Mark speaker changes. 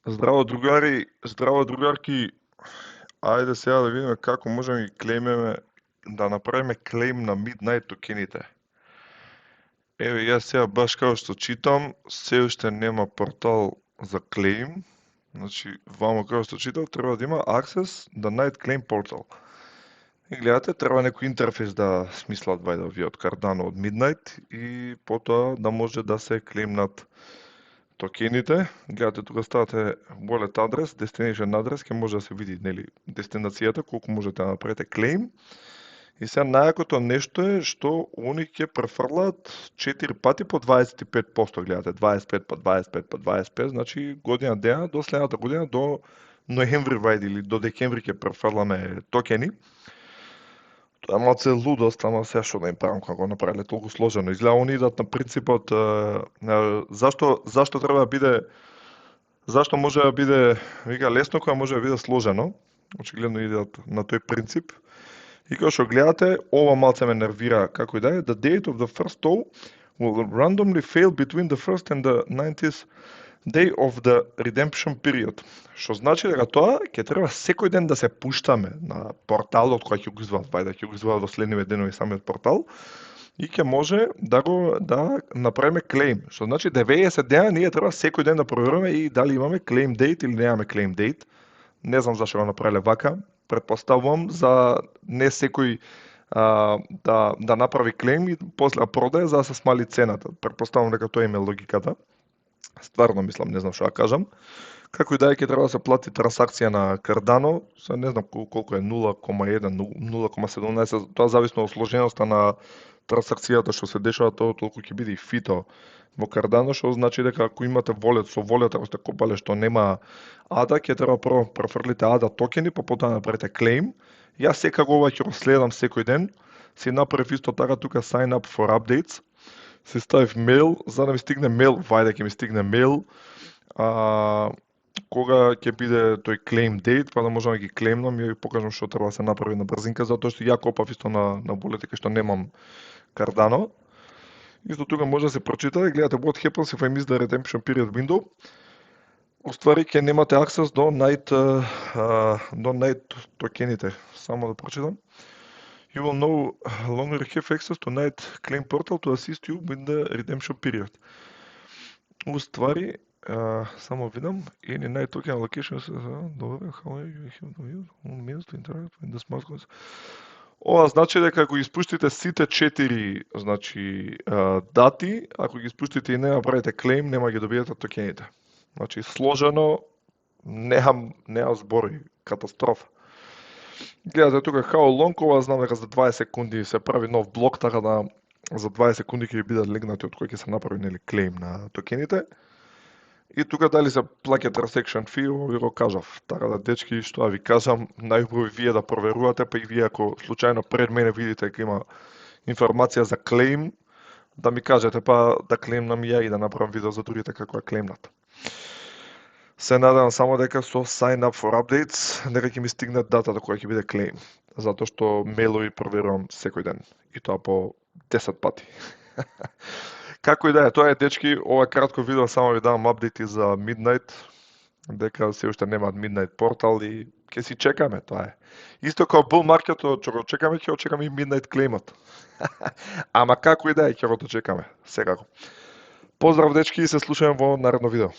Speaker 1: Здраво другари, здраво другарки. Ајде сега да видиме како можеме да ги клеймеме, да направиме клейм на Midnight токените. Еве јас сега баш како што читам, се уште нема портал за клейм. Значи, вамо како што читам, треба да има access the Night Claim Portal. И гледате, треба некој интерфейс да смислат вајде овие од Cardano, од Midnight и потоа да може да се клеймнат токените. Гледате, тука ставате wallet адрес, destination адрес, ќе може да се види, нели, дестинацијата, колку можете да направите клейм. И сега најакото нешто е што они ќе префрлаат 4 пати по 25%, гледате, 25 по 25 по 25, значи година дена до следната година, до ноември вајде или до декември ќе префрламе токени. Тоа е малце лудост, ама сега што да им правам кога го направиле толку сложено. Изгледа они идат на принципот зашто треба да биде, зашто може да биде, вика, лесно кога може да биде сложено. Очигледно идат на тој принцип. И како што гледате, ова малце ме нервира, како и да е, the date of the first toll will randomly fail between the first and the 90th day of the redemption period. Што значи дека тоа ќе треба секој ден да се пуштаме на порталот кој ќе го извадат, вајде ќе го извадат во следниве денови самиот портал и ќе може да го направиме клейм. Што значи 90 дена ние треба секој ден да проверуваме и дали имаме клейм дейт или немаме клейм дейт. Не знам зашто го направиле вака. Претпоставувам за не секој да направи клейм и после да продае за да се смали цената. Претпоставувам дека тоа им е логиката. Стварно мислам, не знам што да кажам. Како и да е, ќе треба да се плати трансакција на Cardano, се не знам колку е 0,1, 0,17, тоа зависно од сложеноста на трансакцијата што се дешава, тоа толку ќе биде и фито во Cardano, што значи дека ако имате волет со волет, ако сте копале што нема ADA, ќе треба прво префрлите ADA токени, па потоа направите клейм. Јас секако ова ќе го следам секој ден. Си направив исто така тука sign up for updates. Си ставив мејл, за да ми стигне мејл, вајде ќе ми стигне мејл, кога ќе биде тој claim date, па да можам да ги клеймнам и да ви покажам што треба да се направи на брзинка, затоа што ја копав исто на волети кај што немам Cardano. Исто тука може да се прочитате, гледате what happens if I miss the redemption period window. Уствари ќе немате access до night токените. Само да прочитам. You will no longer have access to Night Claim Portal to assist you with the redemption period. Уствари, само видам, any night token allocations, добре, how you have to use means to interact with the smart contracts. Ова значи дека ако ги испуштите сите 4, значи дати, ако ги испуштите и не направите клейм, нема ги добиете токените. Значи сложено, немам збори, катастрофа. Гледате тука how long, ова знам дека за 20 секунди се прави нов блок, така да за 20 секунди ќе ви бидат легнати од кој ќе се направи, нели, клейм на токените. И тука дали се плаќа transaction fee, ви го кажав. Така да, дечки, што да ви кажам, најубаво вие да проверувате, па и вие ако случајно пред мене видите дека има информација за клейм, да ми кажете, па да клеймнам ја и да направам видео за другите како ја клеймнат. Се надевам само дека со sign up for updates дека ќе ми стигне датата која ќе биде клейм, затоа што мејлови проверувам секој ден и тоа по 10 пати. Како и да е, тоа е, дечки, ова е кратко видео, само ви давам апдејти за Midnight, дека се уште немаат Midnight портал и ќе си чекаме, тоа е. Исто како bull маркетот, ќе го чекаме, ќе го чекаме и Midnight клеймот. Ама како и да е, ќе го дочекаме, секако. Поздрав, дечки, и се слушаме во наредно видео.